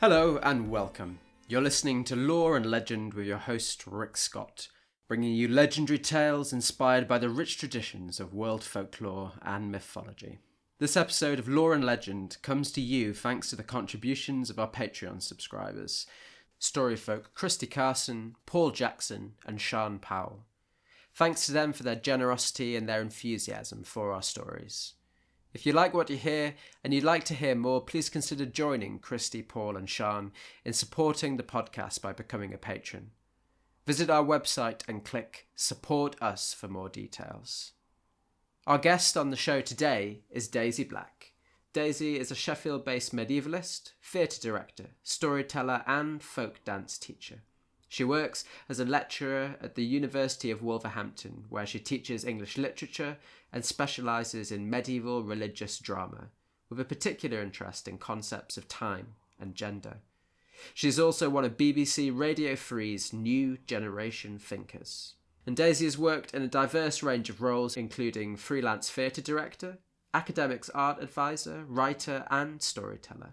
Hello and welcome. You're listening to Lore and Legend with your host Rick Scott, bringing you legendary tales inspired by the rich traditions of world folklore and mythology. This episode of Lore and Legend comes to you thanks to the contributions of our Patreon subscribers, Storyfolk Christy Carson, Paul Jackson and Sean Powell. Thanks to them for their generosity and their enthusiasm for our stories. If you like what you hear and you'd like to hear more, please consider joining Christy, Paul and Sean in supporting the podcast by becoming a patron. Visit our website and click Support Us for more details. Our guest on the show today is Diasy Black. Diasy is a Sheffield-based medievalist, theatre director, storyteller and folk dance teacher. She works as a lecturer at the University of Wolverhampton, where she teaches English literature and specialises in medieval religious drama, with a particular interest in concepts of time and gender. She's also one of BBC Radio 3's New Generation Thinkers. And Diasy has worked in a diverse range of roles, including freelance theatre director, academics art advisor, writer and storyteller.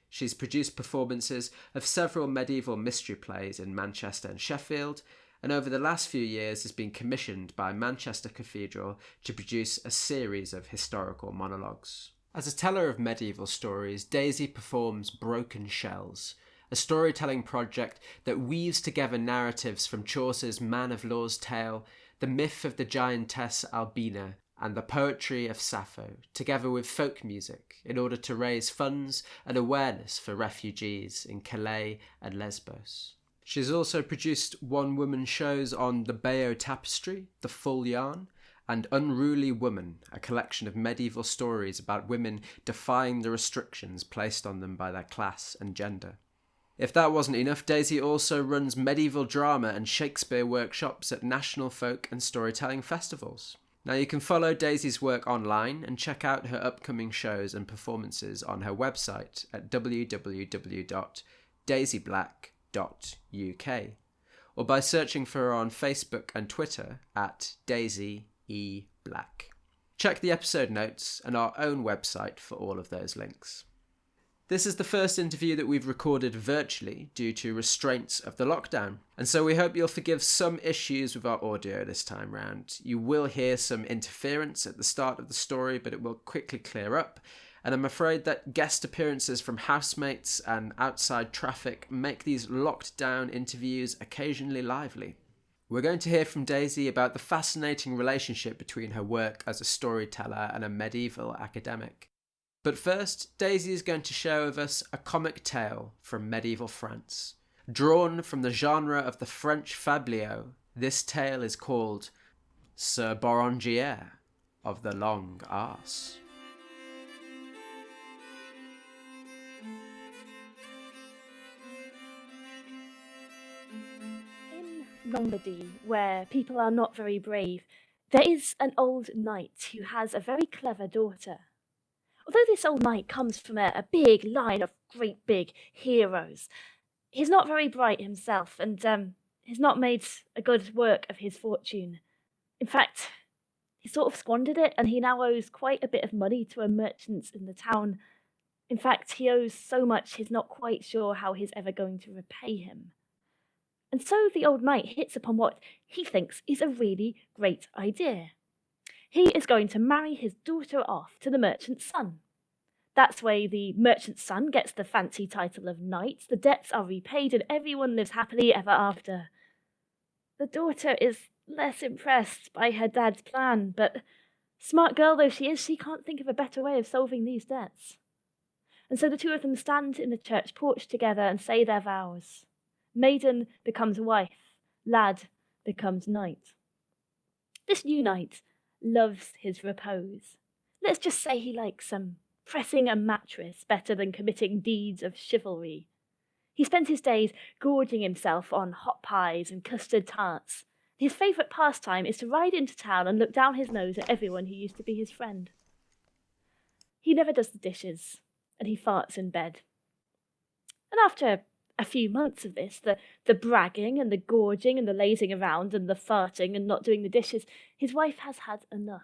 She's produced performances of several medieval mystery plays in Manchester and Sheffield, and over the last few years has been commissioned by Manchester Cathedral to produce a series of historical monologues. As a teller of medieval stories, Diasy performs Broken Shells, a storytelling project that weaves together narratives from Chaucer's Man of Law's Tale, the myth of the giantess Albina, and the poetry of Sappho, together with folk music, in order to raise funds and awareness for refugees in Calais and Lesbos. She's also produced one-woman shows on the Bayeux Tapestry, The Full Yarn, and Unruly Woman, a collection of medieval stories about women defying the restrictions placed on them by their class and gender. If that wasn't enough, Diasy also runs medieval drama and Shakespeare workshops at national folk and storytelling festivals. Now you can follow Diasy's work online and check out her upcoming shows and performances on her website at www.daisyblack.uk or by searching for her on Facebook and Twitter at Diasy E. Black. Check the episode notes and our own website for all of those links. This is the first interview that we've recorded virtually due to restraints of the lockdown, and so we hope you'll forgive some issues with our audio this time round. You will hear some interference at the start of the story, but it will quickly clear up, and I'm afraid that guest appearances from housemates and outside traffic make these locked down interviews occasionally lively. We're going to hear from Diasy about the fascinating relationship between her work as a storyteller and a medieval academic. But first, Diasy is going to share with us a comic tale from medieval France. Drawn from the genre of the French fabliau, this tale is called Sir Berengier of the Long Arse. In Lombardy, where people are not very brave, there is an old knight who has a very clever daughter. Although this old knight comes from a big line of great big heroes, he's not very bright himself and has not made a good work of his fortune. In fact, he sort of squandered it and he now owes quite a bit of money to a merchant in the town. In fact, he owes so much he's not quite sure how he's ever going to repay him. And so the old knight hits upon what he thinks is a really great idea. He is going to marry his daughter off to the merchant's son. That's way the merchant's son gets the fancy title of knight, the debts are repaid, and everyone lives happily ever after. The daughter is less impressed by her dad's plan, but smart girl though she is, she can't think of a better way of solving these debts. And so the two of them stand in the church porch together and say their vows. Maiden becomes wife, lad becomes knight. This new knight loves his repose. Let's just say he likes pressing a mattress better than committing deeds of chivalry. He spent his days gorging himself on hot pies and custard tarts. His favourite pastime is to ride into town and look down his nose at everyone who used to be his friend. He never does the dishes, and he farts in bed. And after a few months of this, the bragging and the gorging and the lazing around and the farting and not doing the dishes, his wife has had enough.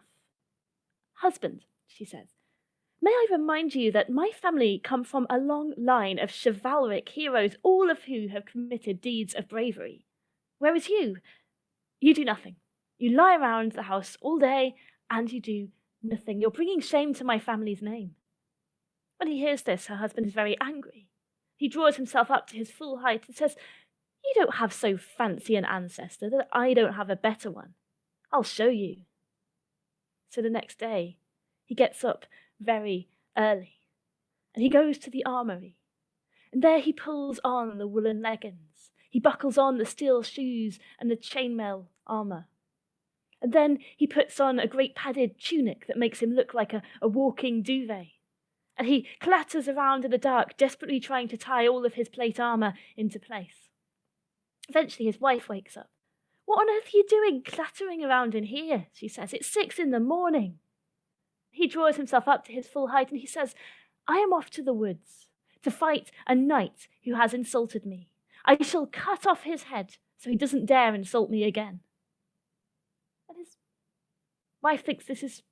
Husband, she says, May I remind you that my family come from a long line of chivalric heroes, all of who have committed deeds of bravery. Whereas you do nothing. You lie around the house all day and you do nothing. You're bringing shame to my family's name." When he hears this, her husband is very angry. He draws himself up to his full height and says, "You don't have so fancy an ancestor that I don't have a better one. I'll show you." So the next day, he gets up very early and he goes to the armory. And there he pulls on the woolen leggings. He buckles on the steel shoes and the chainmail armor. And then he puts on a great padded tunic that makes him look like a walking duvet. And he clatters around in the dark, desperately trying to tie all of his plate armor into place. Eventually his wife wakes up. "What on earth are you doing clattering around in here?" she says. "It's 6 a.m. He draws himself up to his full height and he says, "I am off to the woods to fight a knight who has insulted me. I shall cut off his head so he doesn't dare insult me again." And his wife thinks this is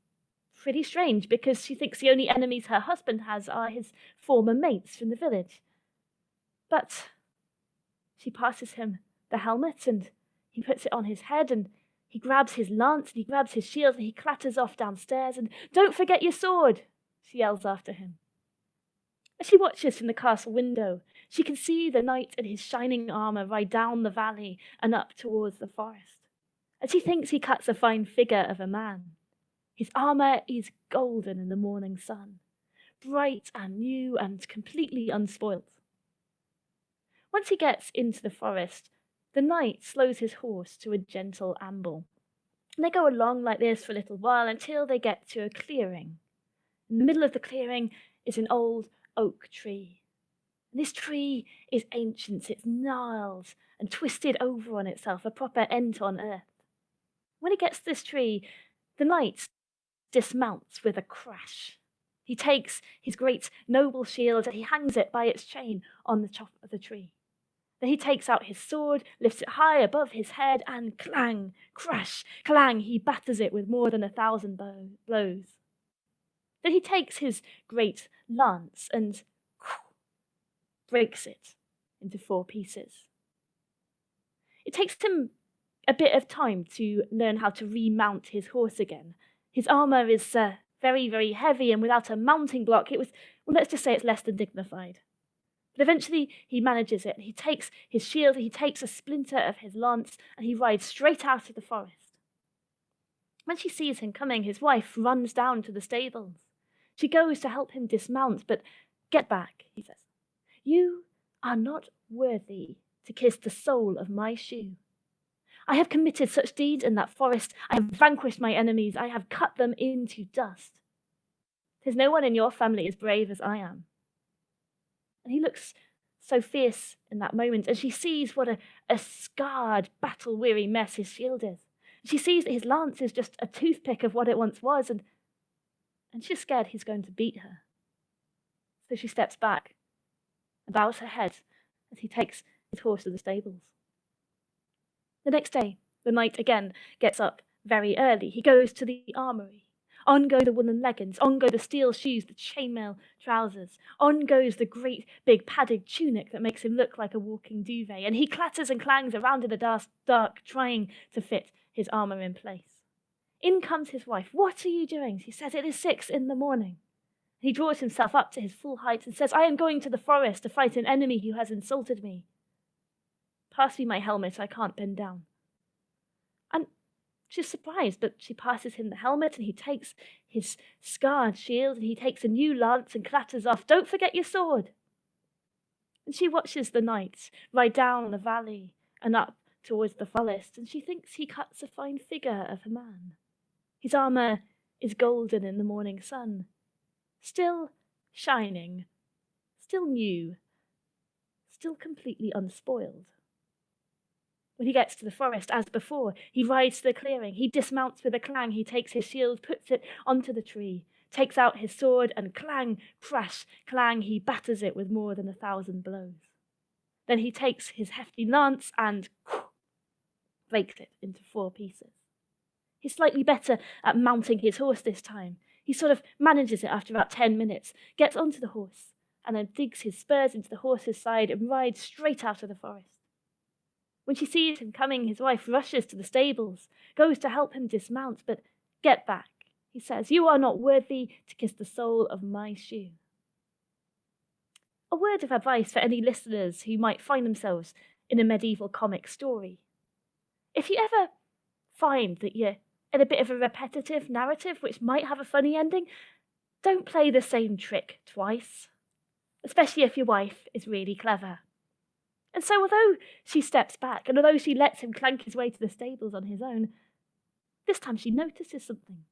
pretty strange because she thinks the only enemies her husband has are his former mates from the village. But she passes him the helmet and he puts it on his head and he grabs his lance and he grabs his shield and he clatters off downstairs and "Don't forget your sword," she yells after him. As she watches from the castle window, she can see the knight in his shining armor ride down the valley and up towards the forest. And she thinks he cuts a fine figure of a man. His armor is golden in the morning sun, bright and new and completely unspoilt. Once he gets into the forest, the knight slows his horse to a gentle amble. And they go along like this for a little while until they get to a clearing. In the middle of the clearing is an old oak tree. And this tree is ancient, it's gnarled and twisted over on itself, a proper ent on earth. When he gets to this tree, the knight dismounts with a crash. He takes his great noble shield and he hangs it by its chain on the top of the tree. Then he takes out his sword, lifts it high above his head, and clang, crash, clang, he batters it with more than 1,000 blows. Then he takes his great lance and breaks it into 4 pieces. It takes him a bit of time to learn how to remount his horse again. His armor is very, very heavy, and without a mounting block, let's just say it's less than dignified. But eventually he manages it, and he takes his shield, he takes a splinter of his lance, and he rides straight out of the forest. When she sees him coming, his wife runs down to the stables. She goes to help him dismount, but "Get back," he says. "You are not worthy to kiss the sole of my shoe. I have committed such deeds in that forest. I have vanquished my enemies. I have cut them into dust. There's no one in your family as brave as I am." And he looks so fierce in that moment, and she sees what a scarred, battle-weary mess his shield is. She sees that his lance is just a toothpick of what it once was, and she's scared he's going to beat her. So she steps back and bows her head as he takes his horse to the stables. The next day, the knight again gets up very early. He goes to the armory. On go the woolen leggings, on go the steel shoes, the chainmail trousers. On goes the great big padded tunic that makes him look like a walking duvet. And he clatters and clangs around in the dark, trying to fit his armor in place. In comes his wife. "What are you doing?" She says. "It is 6 a.m. He draws himself up to his full height and says, "I am going to the forest to fight an enemy who has insulted me. Pass me my helmet, I can't bend down." And she's surprised, but she passes him the helmet and he takes his scarred shield and he takes a new lance and clatters off. "Don't forget your sword." And she watches the knight ride down the valley and up towards the forest, and she thinks he cuts a fine figure of a man. His armor is golden in the morning sun, still shining, still new, still completely unspoiled. When he gets to the forest, as before, he rides to the clearing. He dismounts with a clang. He takes his shield, puts it onto the tree, takes out his sword, and clang, crash, clang, he batters it with more than 1,000 blows. Then he takes his hefty lance and breaks it into 4 pieces. He's slightly better at mounting his horse this time. He sort of manages it after about 10 minutes, gets onto the horse, and then digs his spurs into the horse's side and rides straight out of the forest. When she sees him coming, his wife rushes to the stables, goes to help him dismount, but "Get back," he says. "You are not worthy to kiss the sole of my shoe." A word of advice for any listeners who might find themselves in a medieval comic story. If you ever find that you're in a bit of a repetitive narrative which might have a funny ending, don't play the same trick twice, especially if your wife is really clever. And so although she steps back, and although she lets him clank his way to the stables on his own, this time she notices something.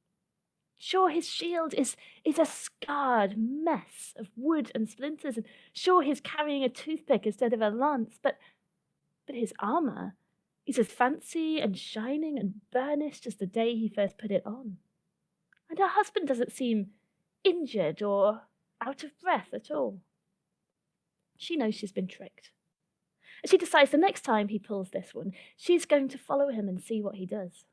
Sure, his shield is a scarred mess of wood and splinters, and sure, he's carrying a toothpick instead of a lance, but his armour is as fancy and shining and burnished as the day he first put it on. And her husband doesn't seem injured or out of breath at all. She knows she's been tricked. And she decides the next time he pulls this one, she's going to follow him and see what he does.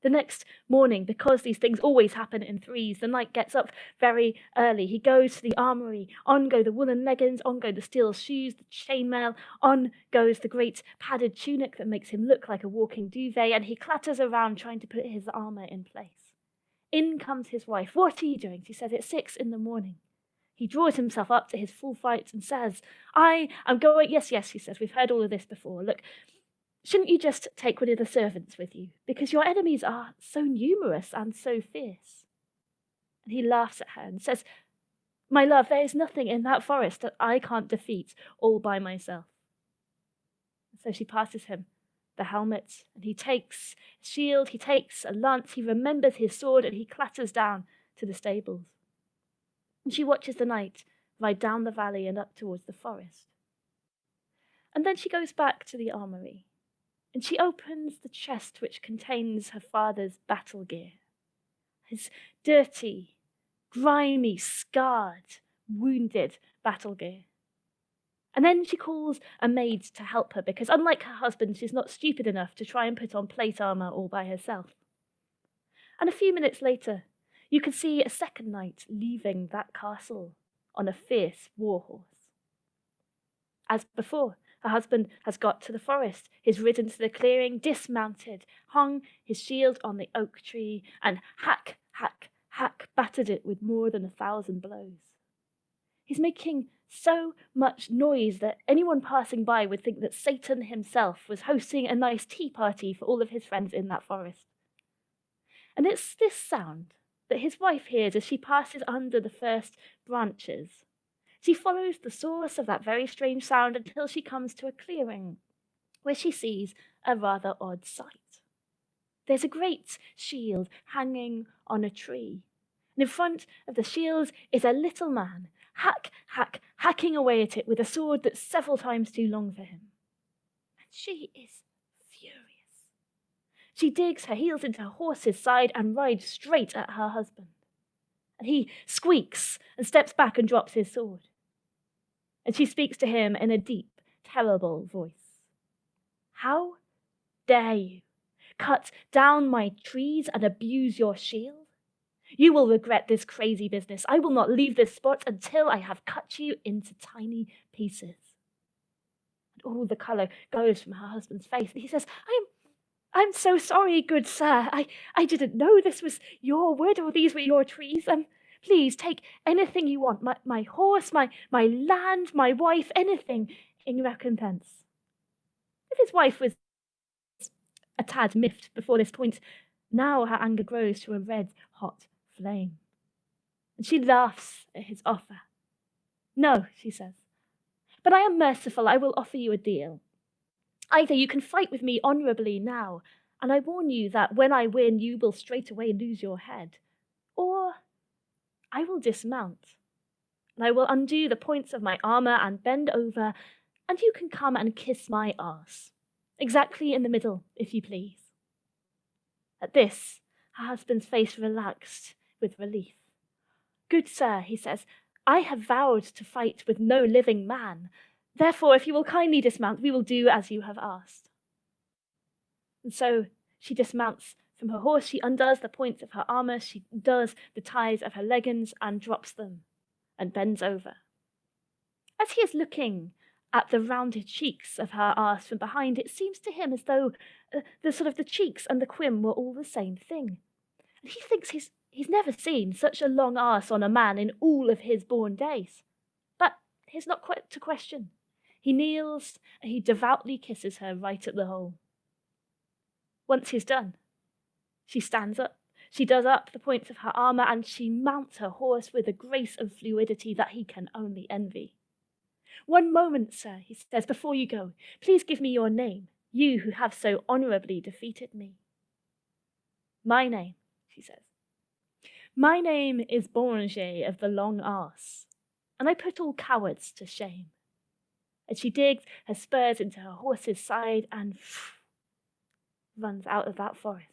The next morning, because these things always happen in threes, the knight gets up very early. He goes to the armoury. On go the woolen leggings, on go the steel shoes, the chainmail, on goes the great padded tunic that makes him look like a walking duvet, and he clatters around trying to put his armour in place. In comes his wife. "What are you doing?" She says. "It's 6 a.m. He draws himself up to his full fight and says, "I am going..." Yes, he says, "we've heard all of this before. Look, shouldn't you just take one of the servants with you? Because your enemies are so numerous and so fierce." And he laughs at her and says, "My love, there is nothing in that forest that I can't defeat all by myself." And so she passes him the helmet, and he takes a shield, he takes a lance, he remembers his sword, and he clatters down to the stables. And she watches the knight ride down the valley and up towards the forest. And then she goes back to the armoury. And she opens the chest which contains her father's battle gear. His dirty, grimy, scarred, wounded battle gear. And then she calls a maid to help her because, unlike her husband, she's not stupid enough to try and put on plate armour all by herself. And a few minutes later, you can see a second knight leaving that castle on a fierce war horse. As before, her husband has got to the forest, he's ridden to the clearing, dismounted, hung his shield on the oak tree, and hack, hack, hack, battered it with more than 1,000 blows. He's making so much noise that anyone passing by would think that Satan himself was hosting a nice tea party for all of his friends in that forest. And it's this sound that his wife hears as she passes under the first branches. She follows the source of that very strange sound until she comes to a clearing, where she sees a rather odd sight. There's a great shield hanging on a tree, and in front of the shield is a little man, hack, hack, hacking away at it with a sword that's several times too long for him. And she is furious. She digs her heels into her horse's side and rides straight at her husband. And he squeaks and steps back and drops his sword. And she speaks to him in a deep, terrible voice. "How dare you cut down my trees and abuse your shield? You will regret this crazy business. I will not leave this spot until I have cut you into tiny pieces." And all the colour goes from her husband's face. And he says, I'm so sorry, good sir. I didn't know this was your wood or these were your trees. Please take anything you want. My horse, my land, my wife, anything in recompense. If his wife was a tad miffed before this point, now her anger grows to a red-hot flame. And she laughs at his offer. "No," she says, "but I am merciful. I will offer you a deal. Either you can fight with me honourably now, and I warn you that when I win, you will straight away lose your head, or I will dismount, and I will undo the points of my armour and bend over, and you can come and kiss my arse, exactly in the middle, if you please." At this, her husband's face relaxed with relief. "Good sir," he says, "I have vowed to fight with no living man. Therefore, if you will kindly dismount, we will do as you have asked." And so she dismounts From her horse, she undoes the points of her armour, she does the ties of her leggings and drops them, and bends over. As he is looking at the rounded cheeks of her Arse from behind, it seems to him as though the cheeks and the quim were all the same thing. And he thinks he's never seen such a long arse on a man in all of his born days. But he's not quite to question. He kneels and he devoutly kisses her right at the hole. Once he's done, she stands up, she does up the points of her armour, and she mounts her horse with a grace and fluidity that he can only envy. "One moment, sir," he says, "before you go. Please give me your name, you who have so honourably defeated me." "My name," she says. "My name is Berengier of the Long Arse, and I put all cowards to shame." And she digs her spurs into her horse's side and runs out of that forest.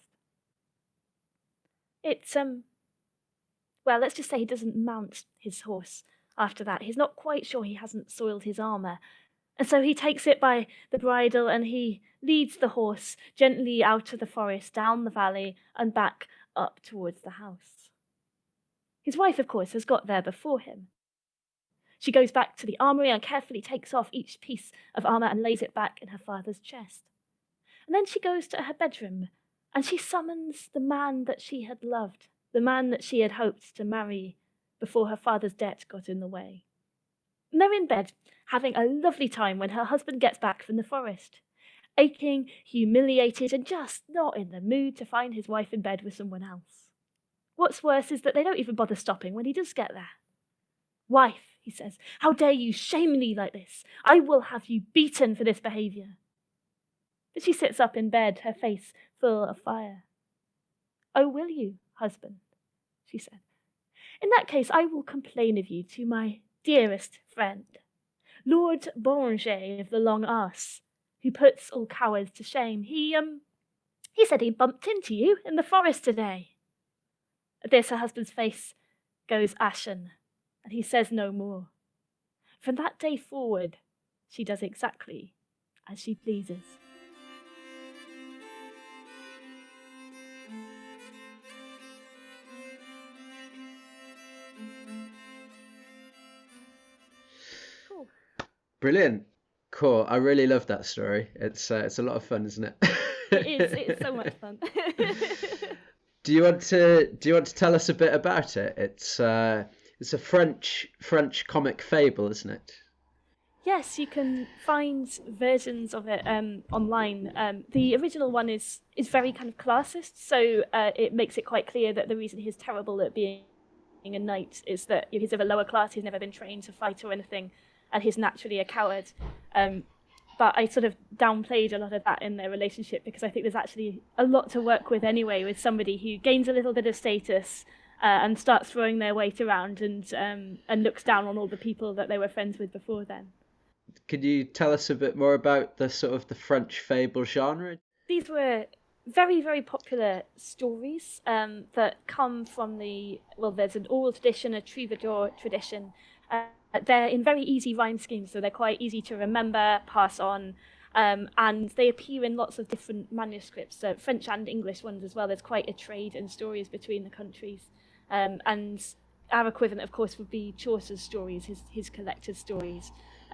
It's, well, let's just say he doesn't mount his horse after that. He's not quite sure he hasn't soiled his armour. And so he takes it by the bridle and he leads the horse gently out of the forest, down the valley, and back up towards the house. His wife, of course, has got there before him. She goes back to the armoury and carefully takes off each piece of armour and lays it back in her father's chest. And then she goes to her bedroom and she summons the man that she had loved, the man that she had hoped to marry before her father's debt got in the way. And they're in bed, having a lovely time when her husband gets back from the forest, aching, humiliated, and just not in the mood to find his wife in bed with someone else. What's worse is that they don't even bother stopping when he does get there. "Wife," he says, "how dare you shame me like this? I will have you beaten for this behaviour." But she sits up in bed, her face full of fire. "Oh, will you, husband?" she said. "In that case, I will complain of you to my dearest friend, Lord Berengier of the Long Arse, who puts all cowards to shame. He said he bumped into you in the forest today." At this, her husband's face goes ashen, and he says no more. From that day forward, she does exactly as she pleases. Cool. Brilliant. Cool. I really love that story. It's a lot of fun, isn't it? It's so much fun. Do you want to tell us a bit about it? It's a French comic fable, isn't it? Yes, you can find versions of it online. The original one is very kind of classist, so it makes it quite clear that the reason he's terrible at being a knight is that he's of a lower class, he's never been trained to fight or anything, and he's naturally a coward. But I sort of downplayed a lot of that in their relationship because I think there's actually a lot to work with anyway with somebody who gains a little bit of status and starts throwing their weight around and looks down on all the people that they were friends with before then. Could you tell us a bit more about the sort of the French fable genre? These were very, very popular stories that come from there's an oral tradition, a troubadour tradition. They're in very easy rhyme schemes, so they're quite easy to remember, pass on, and they appear in lots of different manuscripts, French and English ones as well. There's quite a trade in stories between the countries. And our equivalent, of course, would be Chaucer's stories, his collected stories.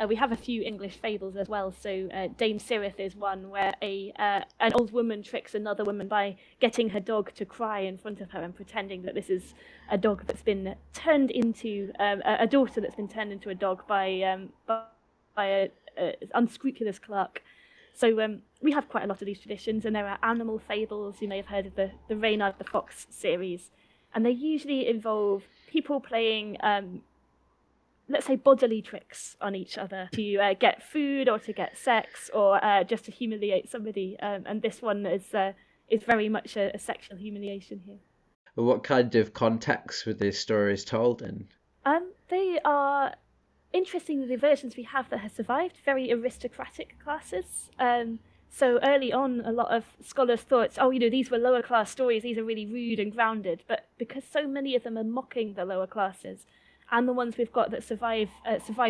We have a few English fables as well. So Dame Sirith is one where an old woman tricks another woman by getting her dog to cry in front of her and pretending that this is a dog that's been turned into a daughter that's been turned into a dog by a unscrupulous clerk. So we have quite a lot of these traditions, and there are animal fables. You may have heard of the Reynard the Fox series, and they usually involve people playing let's say bodily tricks on each other to get food or to get sex or just to humiliate somebody. And this one is very much a sexual humiliation here. What kind of context were these stories told in? They are, interestingly, the versions we have that have survived, very aristocratic classes. So early on, a lot of scholars thought, these were lower class stories, these are really rude and grounded. But because so many of them are mocking the lower classes, and the ones we've got that survive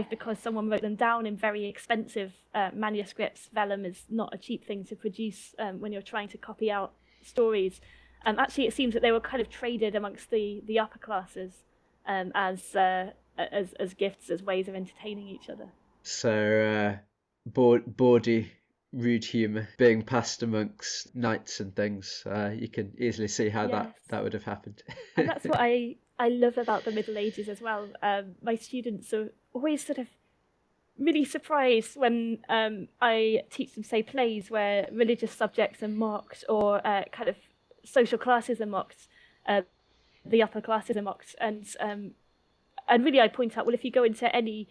because someone wrote them down in very expensive manuscripts. Vellum is not a cheap thing to produce when you're trying to copy out stories. Actually, it seems that they were kind of traded amongst the upper classes as gifts, as ways of entertaining each other. So, bawdy, rude humour being passed amongst knights and things. You can easily see how Yes, that would have happened. and that's what I love about the Middle Ages as well. My students are always sort of really surprised when I teach them, say, plays where religious subjects are mocked, or kind of social classes are mocked, the upper classes are mocked, and really I point out, well, if you go into any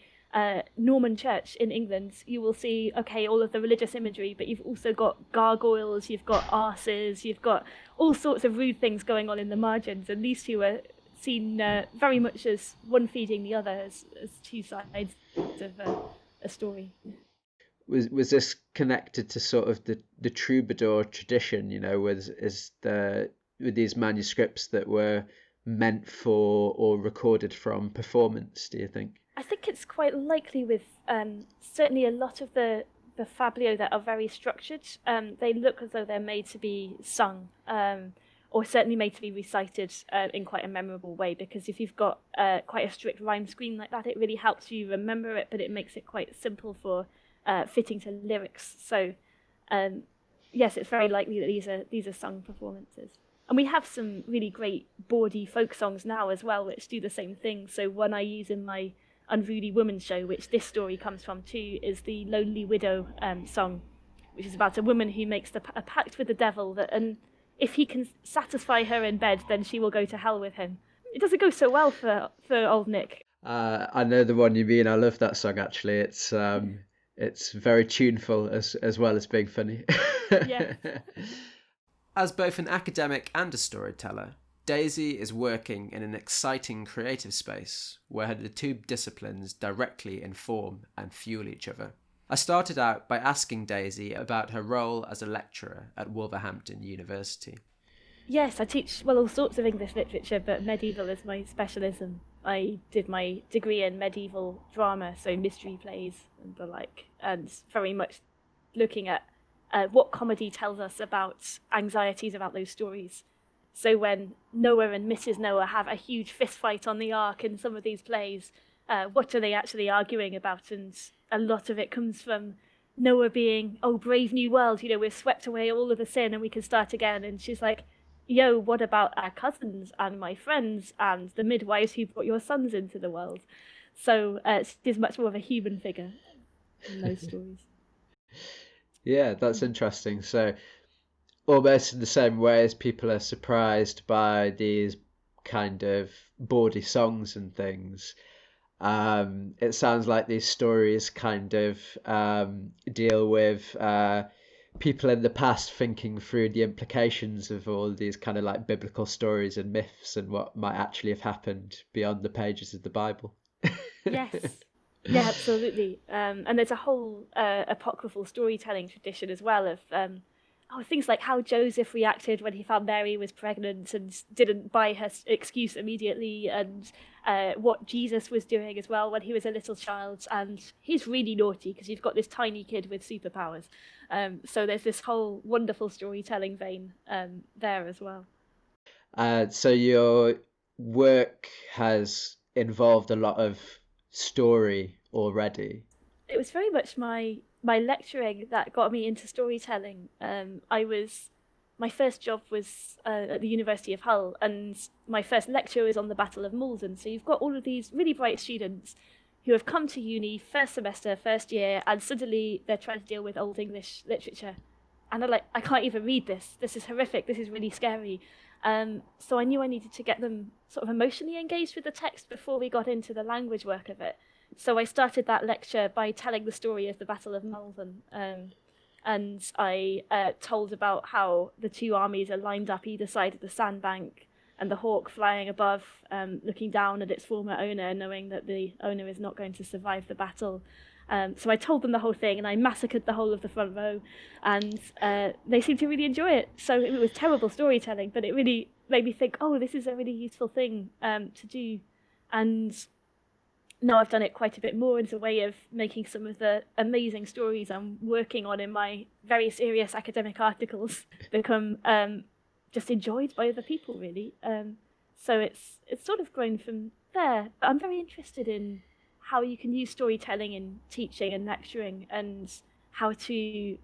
Norman church in England, you will see, okay, all of the religious imagery, but you've also got gargoyles, you've got arses, you've got all sorts of rude things going on in the margins, and these two are seen very much as one feeding the other, as two sides of a story. Was this connected to sort of the troubadour tradition? With these manuscripts that were meant for or recorded from performance, do you think? I think it's quite likely with certainly a lot of the fablio that are very structured. They look as though they're made to be sung, or certainly made to be recited in quite a memorable way, because if you've got quite a strict rhyme scheme like that, it really helps you remember it, but it makes it quite simple for fitting to lyrics. So yes, it's very likely that these are sung performances. And we have some really great bawdy folk songs now as well, which do the same thing. So one I use in my Unruly Woman show, which this story comes from too, is the Lonely Widow song, which is about a woman who makes a pact with the devil that if he can satisfy her in bed, then she will go to hell with him. It doesn't go so well for old Nick. I know the one you mean. I love that song, actually. It's very tuneful as well as being funny. Yeah. As both an academic and a storyteller, Diasy is working in an exciting creative space where the two disciplines directly inform and fuel each other. I started out by asking Diasy about her role as a lecturer at Wolverhampton University. Yes, I teach, well, all sorts of English literature, but medieval is my specialism. I did my degree in medieval drama, so mystery plays and the like, and very much looking at what comedy tells us about anxieties about those stories. So when Noah and Mrs. Noah have a huge fist fight on the Ark in some of these plays, what are they actually arguing about? And a lot of it comes from Noah being, oh, brave new world, we've swept away all of the sin and we can start again. And she's like, yo, what about our cousins and my friends and the midwives who brought your sons into the world? So she's much more of a human figure in those stories. Yeah, that's interesting. So almost in the same way as people are surprised by these kind of bawdy songs and things, it sounds like these stories kind of deal with people in the past thinking through the implications of all these kind of like biblical stories and myths and what might actually have happened beyond the pages of the Bible. Yes. Yeah, absolutely. And there's a whole apocryphal storytelling tradition as well of things like how Joseph reacted when he found Mary was pregnant and didn't buy her excuse immediately, and what Jesus was doing as well when he was a little child. And he's really naughty because you've got this tiny kid with superpowers. So there's this whole wonderful storytelling vein there as well. So your work has involved a lot of story already. It was very much my lecturing that got me into storytelling. My first job was at the University of Hull, and my first lecture was on the Battle of Malvern. So you've got all of these really bright students who have come to uni first semester, first year, and suddenly they're trying to deal with Old English literature. And they're like, I can't even read this. This is horrific. This is really scary. So I knew I needed to get them sort of emotionally engaged with the text before we got into the language work of it. So I started that lecture by telling the story of the Battle of Malvern. And I told about how the two armies are lined up either side of the sandbank, and the hawk flying above, looking down at its former owner, knowing that the owner is not going to survive the battle. So I told them the whole thing, and I massacred the whole of the front row, and they seemed to really enjoy it. So it was terrible storytelling, but it really made me think, oh, this is a really useful thing to do. And now I've done it quite a bit more as a way of making some of the amazing stories I'm working on in my very serious academic articles become just enjoyed by other people, really. So it's sort of grown from there. But I'm very interested in how you can use storytelling in teaching and lecturing, and how to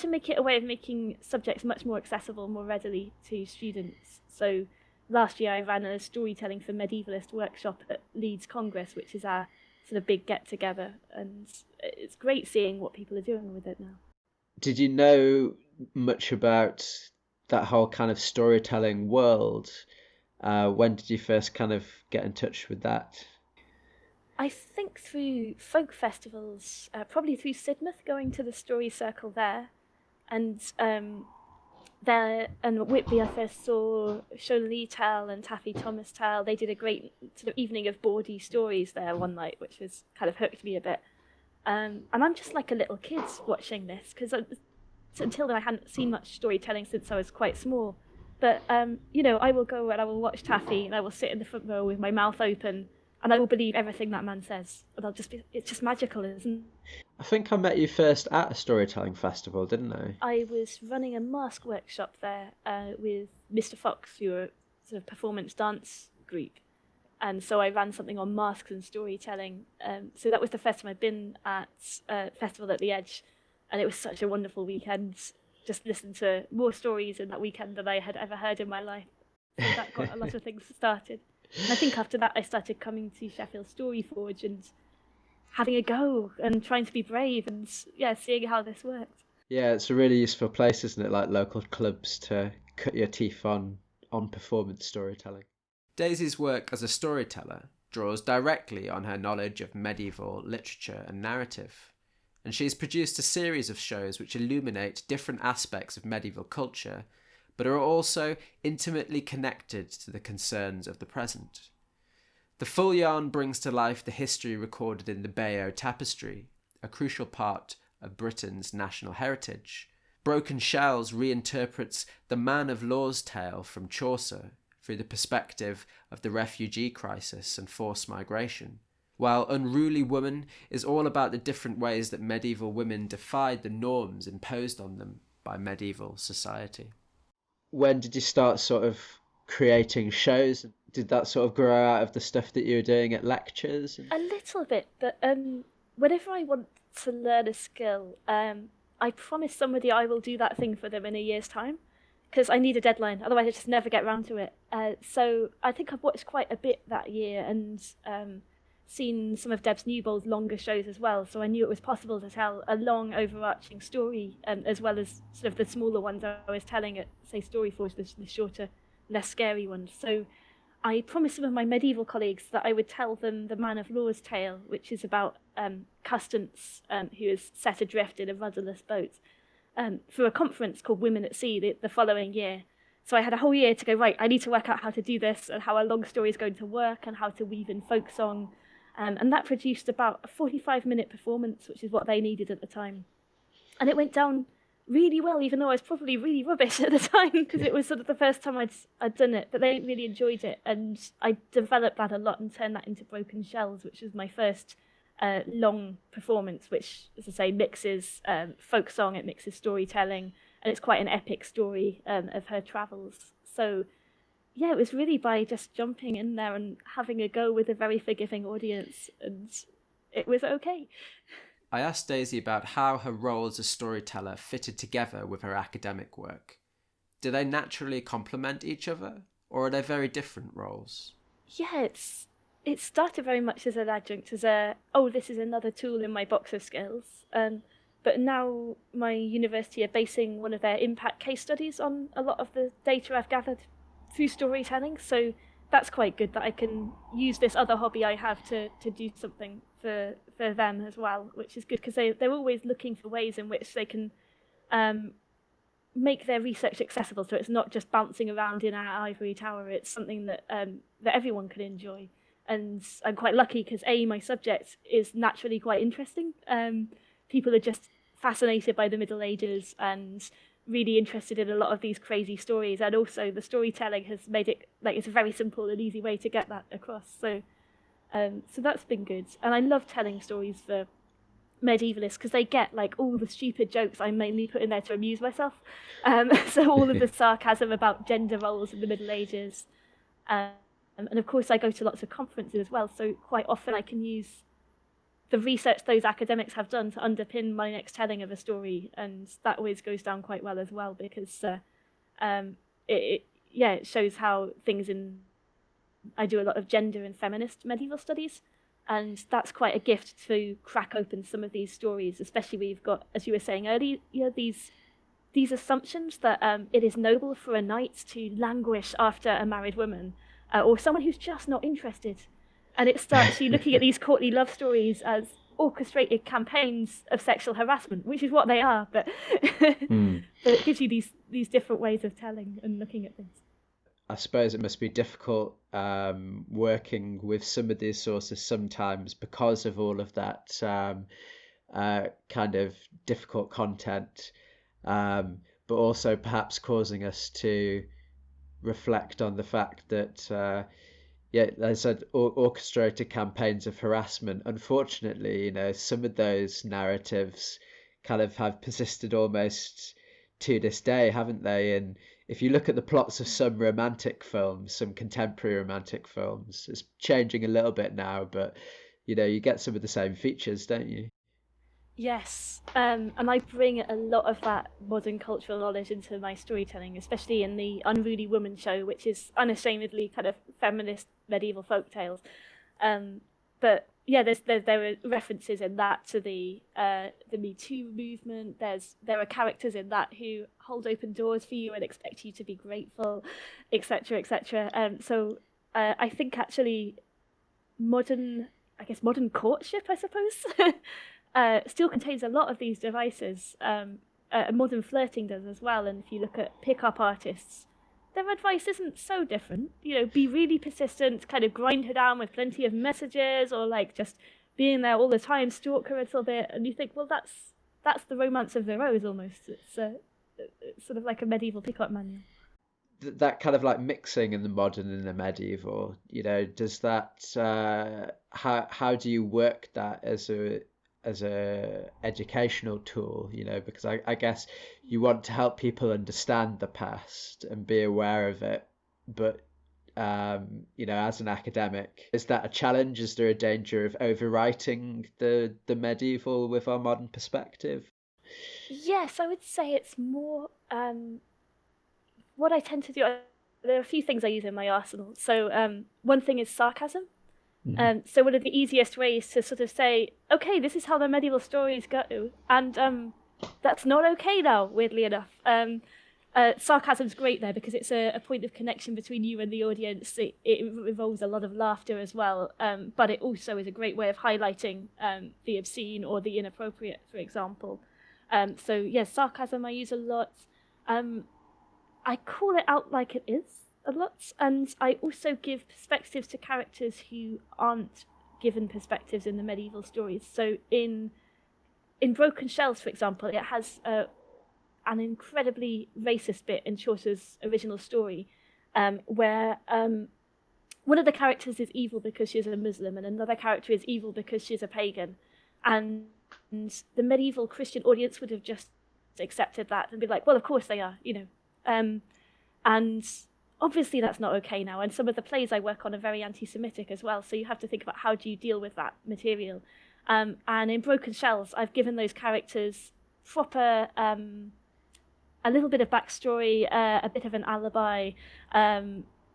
make it a way of making subjects much more accessible more readily to students. So last year I ran a storytelling for medievalist workshop at Leeds Congress, which is our sort of big get together, and it's great seeing what people are doing with it now. Did you know much about that whole kind of storytelling world? When did you first kind of get in touch with that? I think through folk festivals, probably through Sidmouth, going to the story circle there, and there and Whitby I first saw Shona Lee tell and Taffy Thomas tell. They did a great sort of evening of bawdy stories there one night, which was kind of hooked me a bit. And I'm just like a little kid watching this, because until then I hadn't seen much storytelling since I was quite small. But I will go and I will watch Taffy, and I will sit in the front row with my mouth open, and I will believe everything that man says. And it's just magical, isn't it? I think I met you first at a storytelling festival, didn't I? I was running a mask workshop there with Mr. Fox, who are sort of performance dance group. And so I ran something on masks and storytelling. So that was the first time I'd been at a festival at the Edge. And it was such a wonderful weekend. Just listened to more stories in that weekend than I had ever heard in my life. So that got a lot of things started. And I think after that I started coming to Sheffield Story Forge and having a go and trying to be brave and seeing how this worked. Yeah, it's a really useful place, isn't it? Like local clubs to cut your teeth on performance storytelling. Daisy's work as a storyteller draws directly on her knowledge of medieval literature and narrative, and she's produced a series of shows which illuminate different aspects of medieval culture, but are also intimately connected to the concerns of the present. The full yarn brings to life the history recorded in the Bayeux Tapestry, a crucial part of Britain's national heritage. Broken Shells reinterprets the Man of Law's tale from Chaucer through the perspective of the refugee crisis and forced migration, while Unruly Woman is all about the different ways that medieval women defied the norms imposed on them by medieval society. When did you start sort of creating shows? Did that sort of grow out of the stuff that you were doing at lectures? A little bit, but whenever I want to learn a skill, I promise somebody I will do that thing for them in a year's time, because I need a deadline, otherwise I just never get round to it. So I think I've watched quite a bit that year and seen some of Debs Newbold's longer shows as well, so I knew it was possible to tell a long overarching story, as well as sort of the smaller ones I was telling at, say, Storyforge, the shorter, less scary ones. So I promised some of my medieval colleagues that I would tell them the Man of Law's tale, which is about Custance, who is set adrift in a rudderless boat, for a conference called Women at Sea the following year. So I had a whole year to go, right, I need to work out how to do this and how a long story is going to work and how to weave in folk song. And that produced about a 45-minute performance, which is what they needed at the time. And it went down really well, even though I was probably really rubbish at the time, because it was sort of the first time I'd done it. But they really enjoyed it, and I developed that a lot and turned that into Broken Shells, which was my first long performance, which, as I say, mixes folk song, it mixes storytelling, and it's quite an epic story of her travels. So yeah, it was really by just jumping in there and having a go with a very forgiving audience, and it was okay. I asked Daisy about how her role as a storyteller fitted together with her academic work. Do they naturally complement each other, or are they very different roles? Yeah, it started very much as an adjunct, as this is another tool in my box of skills. But now my university are basing one of their impact case studies on a lot of the data I've gathered through storytelling, so that's quite good that I can use this other hobby I have to do something for them as well, which is good, because they're always looking for ways in which they can make their research accessible, so it's not just bouncing around in our ivory tower. It's something that everyone can enjoy. And I'm quite lucky because my subject is naturally quite interesting. People are just fascinated by the Middle Ages and really interested in a lot of these crazy stories, and also the storytelling has made it like it's a very simple and easy way to get that across. So that's been good, and I love telling stories for medievalists, because they get like all the stupid jokes I mainly put in there to amuse myself. So all of the sarcasm about gender roles in the Middle Ages. And of course, I go to lots of conferences as well, so quite often I can use the research those academics have done to underpin my next telling of a story, and that always goes down quite well as well, because it shows how things in... I do a lot of gender and feminist medieval studies, and that's quite a gift to crack open some of these stories, especially where you've got, as you were saying earlier, these assumptions that it is noble for a knight to languish after a married woman, or someone who's just not interested. And it starts you looking at these courtly love stories as orchestrated campaigns of sexual harassment, which is what they are, but, but it gives you these different ways of telling and looking at things. I suppose it must be difficult working with some of these sources sometimes because of all of that kind of difficult content, but also perhaps causing us to reflect on the fact that as I said, orchestrated campaigns of harassment. Unfortunately, some of those narratives kind of have persisted almost to this day, haven't they? And if you look at the plots of some romantic films, some contemporary romantic films, it's changing a little bit now, but you get some of the same features, don't you? Yes, and I bring a lot of that modern cultural knowledge into my storytelling, especially in the Unruly Woman show, which is unashamedly kind of feminist medieval folk tales. But yeah, there are references in that to the Me Too movement. There are characters in that who hold open doors for you and expect you to be grateful, etc., etc. So I think actually modern courtship, I suppose, still contains a lot of these devices. Modern flirting does as well. And if you look at pickup artists, their advice isn't so different. Be really persistent, kind of grind her down with plenty of messages, or like just being there all the time, stalk her a little bit. And you think, well, that's the romance of the rose almost. It's sort of like a medieval pickup manual. That kind of like mixing in the modern and the medieval, does that, how do you work that as a educational tool, because I guess you want to help people understand the past and be aware of it, but as an academic, is that a challenge? Is there a danger of overwriting the medieval with our modern perspective? Yes, I would say it's more what I tend to do. There are a few things I use in my arsenal. So one thing is sarcasm. So one of the easiest ways to sort of say, okay, this is how the medieval stories go, and that's not okay now, weirdly enough. Sarcasm's great there because it's a point of connection between you and the audience. It involves a lot of laughter as well, but it also is a great way of highlighting the obscene or the inappropriate, for example. So yes, sarcasm I use a lot. I call it out like it is a lot, and I also give perspectives to characters who aren't given perspectives in the medieval stories. So in Broken Shells, for example, it has an incredibly racist bit in Chaucer's original story, where one of the characters is evil because she's a Muslim, and another character is evil because she's a pagan, and the medieval Christian audience would have just accepted that and be like, well, of course they are, and obviously that's not okay now, and some of the plays I work on are very anti-Semitic as well, so you have to think about how do you deal with that material. And in Broken Shells, I've given those characters proper, a little bit of backstory, a bit of an alibi,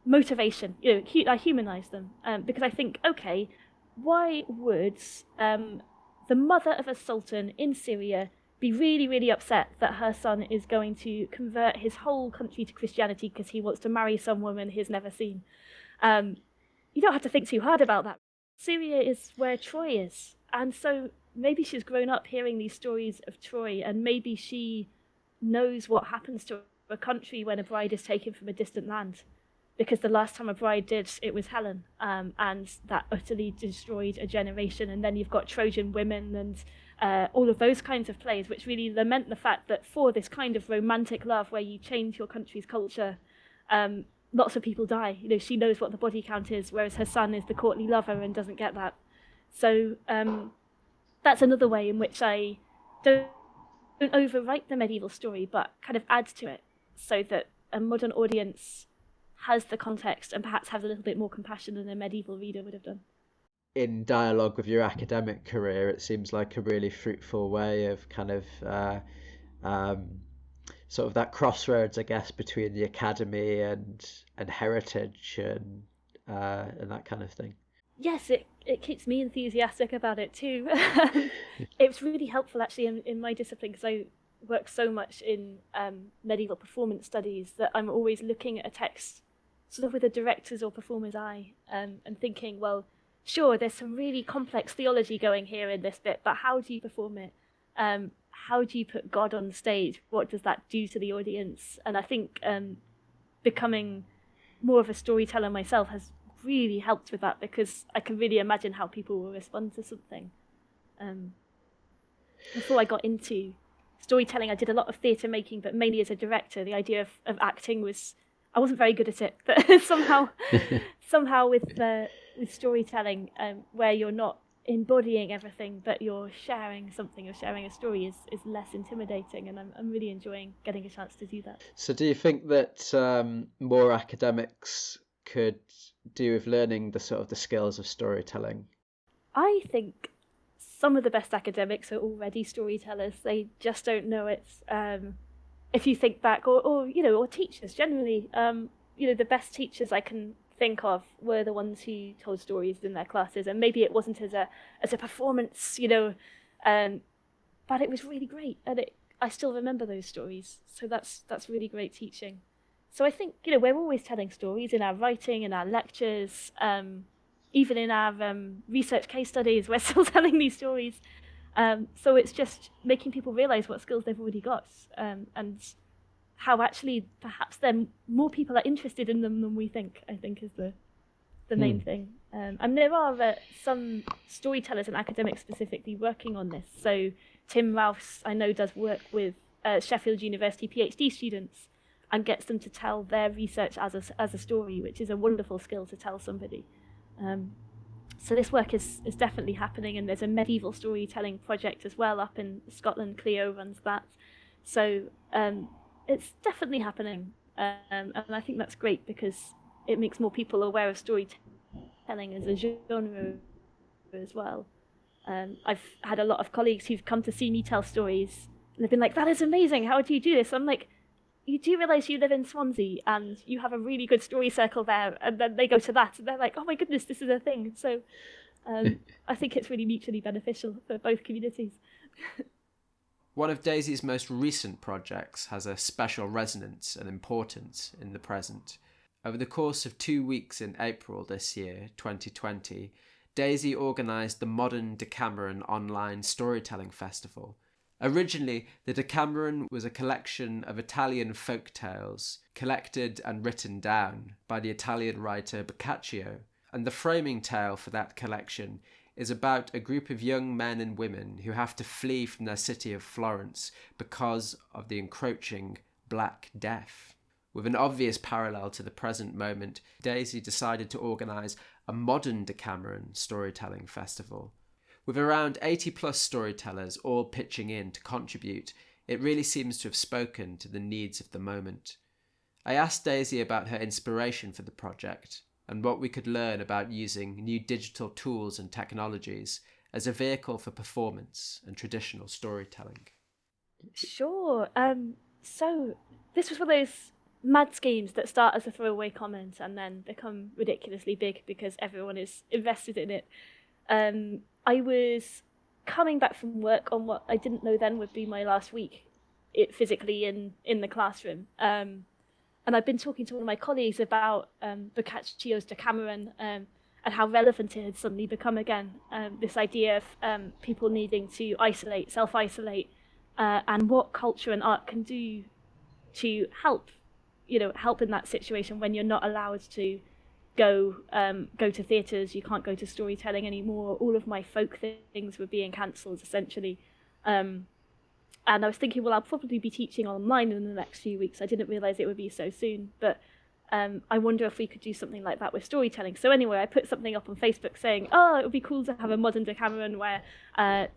motivation. I humanise them because I think, okay, why would the mother of a sultan in Syria be really, really upset that her son is going to convert his whole country to Christianity because he wants to marry some woman he's never seen? You don't have to think too hard about that. Syria is where Troy is. And so maybe she's grown up hearing these stories of Troy, and maybe she knows what happens to a country when a bride is taken from a distant land. Because the last time a bride did, it was Helen. And that utterly destroyed a generation. And then you've got Trojan women and all of those kinds of plays, which really lament the fact that for this kind of romantic love where you change your country's culture, lots of people die. She knows what the body count is, whereas her son is the courtly lover and doesn't get that. So that's another way in which I don't overwrite the medieval story, but kind of add to it so that a modern audience has the context and perhaps has a little bit more compassion than a medieval reader would have done. In dialogue with your academic career, it seems like a really fruitful way of kind of sort of that crossroads, I guess, between the academy and heritage and that kind of thing. Yes, it keeps me enthusiastic about it too. It's really helpful actually in my discipline because I work so much in medieval performance studies that I'm always looking at a text sort of with a director's or performer's eye and thinking, well, sure, there's some really complex theology going here in this bit, but how do you perform it? How do you put God on stage? What does that do to the audience? And I think becoming more of a storyteller myself has really helped with that because I can really imagine how people will respond to something. Before I got into storytelling, I did a lot of theatre making, but mainly as a director. The idea of acting I wasn't very good at it, but somehow with storytelling, where you're not embodying everything, but you're sharing something, you're sharing a story is less intimidating, and I'm really enjoying getting a chance to do that. So do you think that more academics could do with learning the sort of the skills of storytelling? I think some of the best academics are already storytellers. They just don't know it. If you think back, or teachers generally, the best teachers I can think of were the ones who told stories in their classes, and maybe it wasn't as a performance, but it was really great, and I still remember those stories. So that's really great teaching. So I think we're always telling stories in our writing, in our lectures, even in our research case studies. We're still telling these stories. So it's just making people realize what skills they've already got, and how actually perhaps then more people are interested in them than we think, I think is the main thing. And there are some storytellers and academics specifically working on this. So Tim Rouse, I know, does work with Sheffield University PhD students and gets them to tell their research as a story, which is a wonderful skill to tell somebody. So this work is definitely happening, and there's a medieval storytelling project as well up in Scotland. Cleo runs that. So it's definitely happening, and I think that's great because it makes more people aware of storytelling as a genre as well. I've had a lot of colleagues who've come to see me tell stories, and they've been like, "That is amazing, how do you do this?" I'm like, you do realise you live in Swansea and you have a really good story circle there, and then they go to that and they're like, oh my goodness, this is a thing. So I think it's really mutually beneficial for both communities. One of Daisy's most recent projects has a special resonance and importance in the present. Over the course of 2 weeks in April this year, 2020, Daisy organised the Modern Decameron Online Storytelling Festival. Originally, the Decameron was a collection of Italian folk tales collected and written down by the Italian writer Boccaccio, and the framing tale for that collection is about a group of young men and women who have to flee from their city of Florence because of the encroaching Black Death. With an obvious parallel to the present moment, Daisy decided to organise a modern Decameron storytelling festival. With around 80 plus storytellers all pitching in to contribute, it really seems to have spoken to the needs of the moment. I asked Daisy about her inspiration for the project and what we could learn about using new digital tools and technologies as a vehicle for performance and traditional storytelling. Sure. So this was one of those mad schemes that start as a throwaway comment and then become ridiculously big because everyone is invested in it. I was coming back from work on what I didn't know then would be my last week physically in the classroom. And I've been talking to one of my colleagues about Boccaccio's Decameron and how relevant it had suddenly become again. This idea of people needing to self-isolate, and what culture and art can do to help in that situation when you're not allowed to go to theatres, you can't go to storytelling anymore. All of my folk things were being cancelled essentially. And I was thinking, well, I'll probably be teaching online in the next few weeks. I didn't realise it would be so soon. But I wonder if we could do something like that with storytelling. So anyway, I put something up on Facebook saying, oh, it would be cool to have a modern Decameron where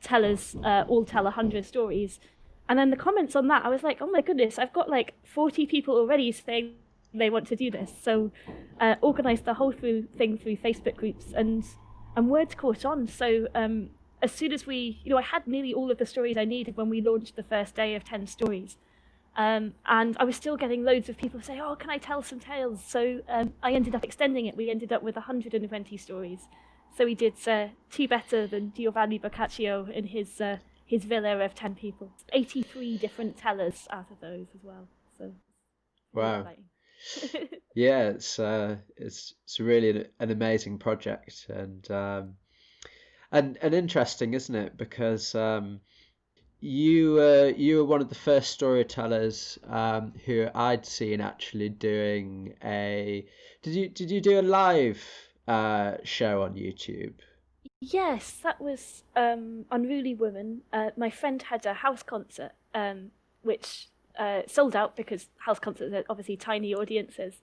tellers all tell 100 stories. And then the comments on that, I was like, oh my goodness, I've got like 40 people already saying they want to do this. So organised the whole thing through Facebook groups, and word caught on. So as soon as I had nearly all of the stories I needed when we launched the first day of 10 stories. And I was still getting loads of people say, oh, can I tell some tales? So I ended up extending it. We ended up with 120 stories. So we did 2 better than Giovanni Boccaccio in his villa of 10 people. 83 different tellers out of those as well. So wow. Yeah, it's really an amazing project, and interesting, isn't it? Because you were one of the first storytellers who I'd seen actually doing a. Did you do a live show on YouTube? Yes, that was Unruly Woman. My friend had a house concert, which sold out because house concerts are obviously tiny audiences.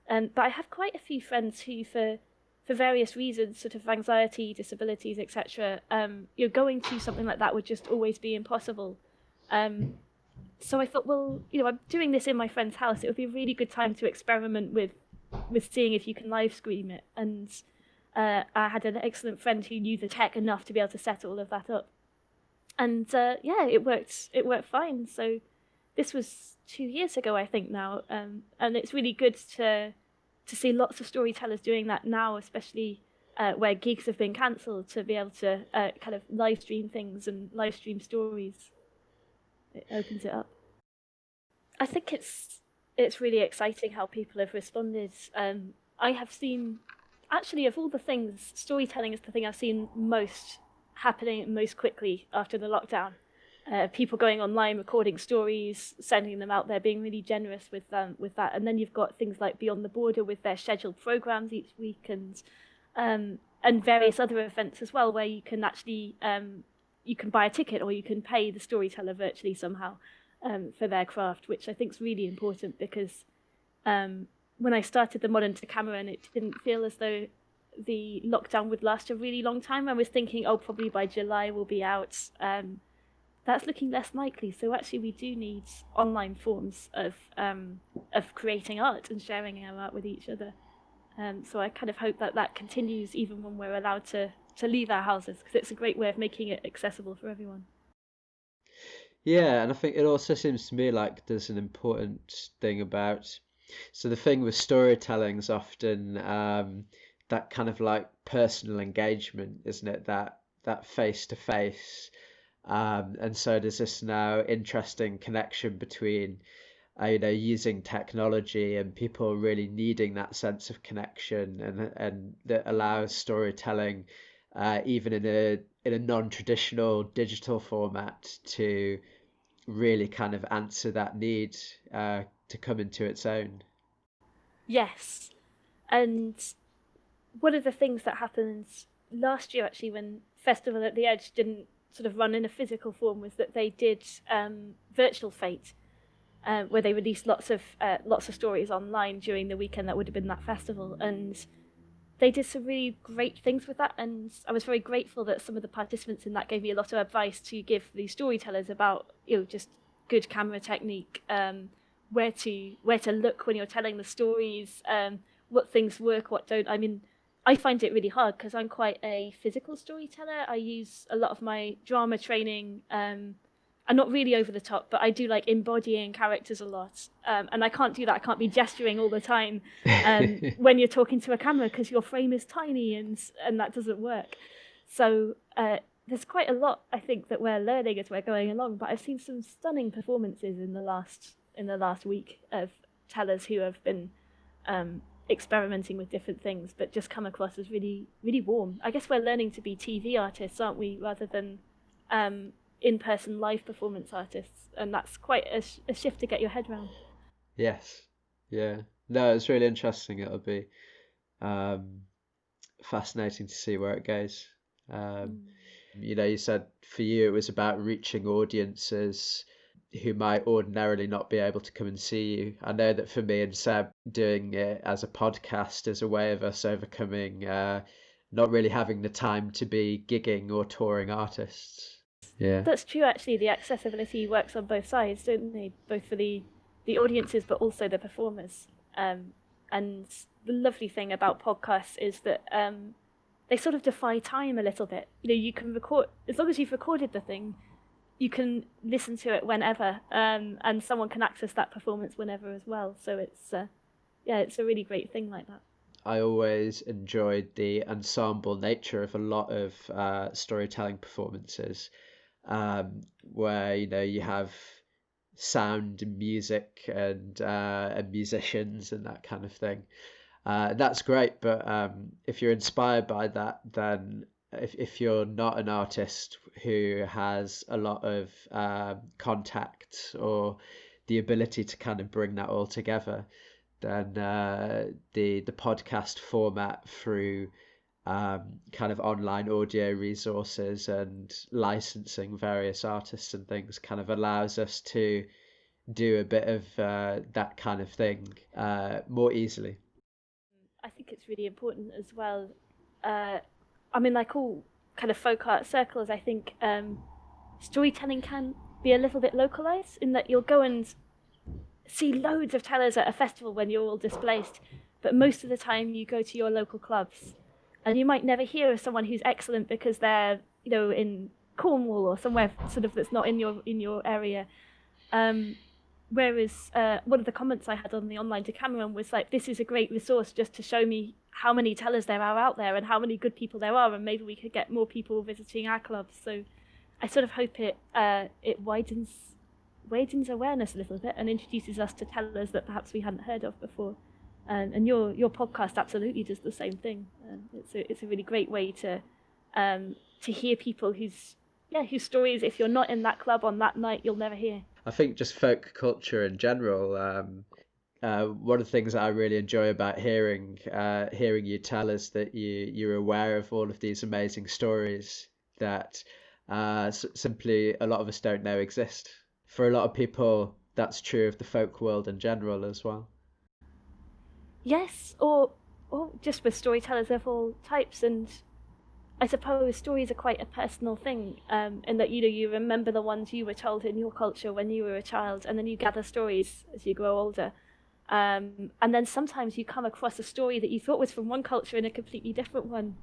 But I have quite a few friends who, for various reasons, sort of anxiety, disabilities, etc., going to something like that would just always be impossible. So I thought, well, I'm doing this in my friend's house. It would be a really good time to experiment with seeing if you can live stream it. And I had an excellent friend who knew the tech enough to be able to set all of that up. And yeah, it worked. It worked fine. So this was 2 years ago, I think now, and it's really good to see lots of storytellers doing that now, especially where gigs have been cancelled, to be able to kind of live stream things and live stream stories. It opens it up. I think it's really exciting how people have responded. I have seen, actually, of all the things, storytelling is the thing I've seen most happening most quickly after the lockdown. People going online, recording stories, sending them out there, being really generous with that. And then you've got things like Beyond the Border with their scheduled programs each week, and various other events as well, where you can actually you can buy a ticket or you can pay the storyteller virtually somehow for their craft, which I think is really important, because when I started the Modern Decameron, it didn't feel as though the lockdown would last a really long time. I was thinking, oh, probably by July we'll be out. That's looking less likely. So actually, we do need online forms of creating art and sharing our art with each other. So I kind of hope that continues even when we're allowed to leave our houses, because it's a great way of making it accessible for everyone. Yeah, and I think it also seems to me like there's an important thing about. So the thing with storytelling is often that kind of like personal engagement, isn't it? That face to face. And so there's this now interesting connection between, using technology and people really needing that sense of connection, and that allows storytelling, even in a non-traditional digital format, to really kind of answer that need to come into its own. Yes, and one of the things that happened last year, actually, when Festival at the Edge didn't sort of run in a physical form, was that they did virtual Fate, where they released lots of stories online during the weekend that would have been that festival, and they did some really great things with that. And I was very grateful that some of the participants in that gave me a lot of advice to give the storytellers about just good camera technique, where to look when you're telling the stories, what things work, what don't. I mean, I find it really hard because I'm quite a physical storyteller. I use a lot of my drama training. I'm not really over the top, but I do like embodying characters a lot. And I can't do that. I can't be gesturing all the time when you're talking to a camera, because your frame is tiny and that doesn't work. So there's quite a lot, I think, that we're learning as we're going along. But I've seen some stunning performances in the last week of tellers who have been experimenting with different things, but just come across as really, really warm. I guess we're learning to be TV artists, aren't we, rather than in-person live performance artists, and that's quite a shift to get your head around. Yes, yeah. No, it's really interesting. It'll be fascinating to see where it goes. You said for you it was about reaching audiences who might ordinarily not be able to come and see you. I know that for me and Seb, doing it as a podcast is a way of us overcoming not really having the time to be gigging or touring artists. Yeah. That's true, actually. The accessibility works on both sides, don't they? Both for the audiences, but also the performers. And the lovely thing about podcasts is that they sort of defy time a little bit. You know, you can record, as long as you've recorded the thing, you can listen to it whenever, and someone can access that performance whenever as well. So it's it's a really great thing like that. I always enjoyed the ensemble nature of a lot of storytelling performances, where you have sound and music and musicians and that kind of thing. That's great, but if you're inspired by that, then if you're not an artist who has a lot of contact or the ability to kind of bring that all together, then the podcast format through kind of online audio resources and licensing various artists and things kind of allows us to do a bit of that kind of thing more easily. I think it's really important as well. I mean, like all kind of folk art circles, I think storytelling can be a little bit localized in that you'll go and see loads of tellers at a festival when you're all displaced, but most of the time you go to your local clubs and you might never hear of someone who's excellent because they're, in Cornwall or somewhere sort of that's not in your area. Whereas one of the comments I had on the online Decameron was like, this is a great resource just to show me how many tellers there are out there and how many good people there are, and maybe we could get more people visiting our clubs. So I sort of hope it widens awareness a little bit and introduces us to tellers that perhaps we hadn't heard of before. And your podcast absolutely does the same thing. It's a really great way to hear people whose stories, if you're not in that club on that night, you'll never hear. I think just folk culture in general. One of the things that I really enjoy about hearing you tell is that you're aware of all of these amazing stories that simply a lot of us don't know exist. For a lot of people, that's true of the folk world in general as well. Yes, or just with storytellers of all types, and I suppose stories are quite a personal thing, in that you remember the ones you were told in your culture when you were a child, and then you gather stories as you grow older. And then sometimes you come across a story that you thought was from one culture in a completely different one.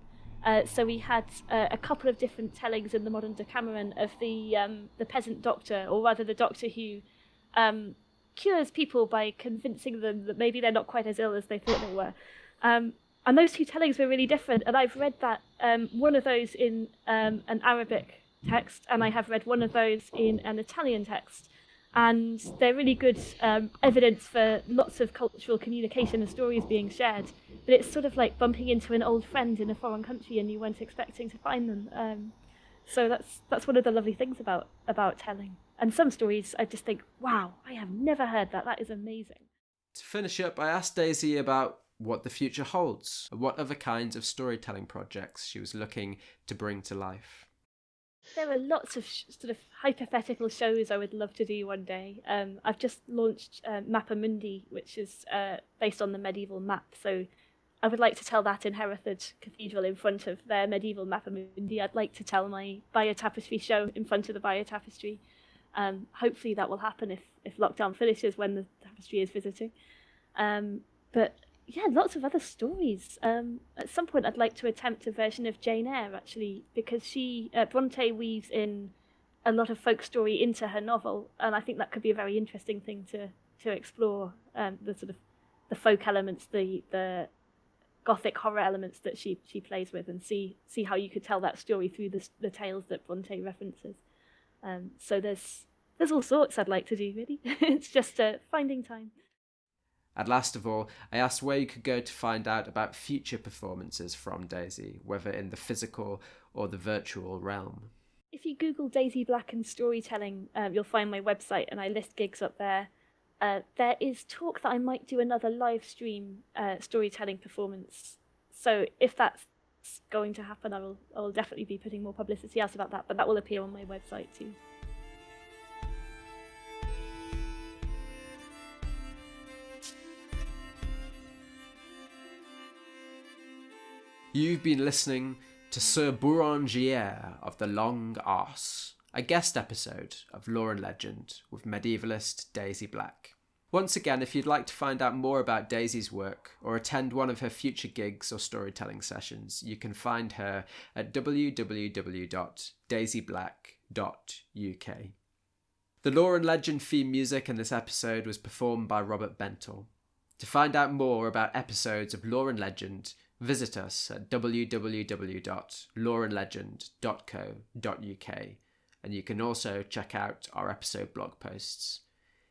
So we had a couple of different tellings in the modern Decameron of the peasant doctor, or rather the doctor who cures people by convincing them that maybe they're not quite as ill as they thought they were. And those two tellings were really different. And I've read that one of those in an Arabic text, and I have read one of those in an Italian text. And they're really good evidence for lots of cultural communication and stories being shared. But it's sort of like bumping into an old friend in a foreign country and you weren't expecting to find them. So that's one of the lovely things about telling. And some stories I just think, wow, I have never heard that. That is amazing. To finish up, I asked Daisy about what the future holds, what other kinds of storytelling projects she was looking to bring to life. There are lots of sort of hypothetical shows I would love to do one day. I've just launched Mappa Mundi, which is based on the medieval map. So I would like to tell that in Hereford Cathedral in front of their medieval Mappa Mundi. I'd like to tell my biotapestry show in front of the biotapestry. Hopefully that will happen if lockdown finishes when the tapestry is visiting. But yeah, lots of other stories. At some point I'd like to attempt a version of Jane Eyre, actually, because Bronte weaves in a lot of folk story into her novel, and I think that could be a very interesting thing to explore, the sort of the folk elements, the gothic horror elements that she plays with, and see how you could tell that story through the tales that Bronte references. So there's all sorts I'd like to do, really. It's just finding time. And last of all, I asked where you could go to find out about future performances from Daisy, whether in the physical or the virtual realm. If you Google Daisy Black and storytelling, you'll find my website, and I list gigs up there. There is talk that I might do another live stream storytelling performance. So if that's going to happen, I will definitely be putting more publicity out about that, but that will appear on my website too. You've been listening to Sir Berengier of the Long Arse, a guest episode of Lore and Legend with medievalist Daisy Black. Once again, if you'd like to find out more about Daisy's work or attend one of her future gigs or storytelling sessions, you can find her at www.daisyblack.uk. The Lore and Legend theme music in this episode was performed by Robert Bentel. To find out more about episodes of Lore and Legend, visit us at www.loreandlegend.co.uk, and you can also check out our episode blog posts.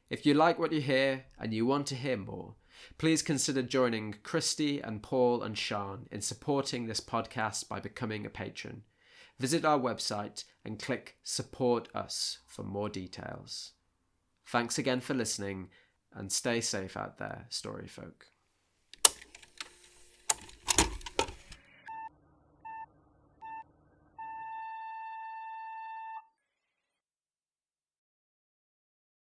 If you like what you hear and you want to hear more, please consider joining Christy and Paul and Sean in supporting this podcast by becoming a patron. Visit our website and click Support Us for more details. Thanks again for listening, and stay safe out there, story folk.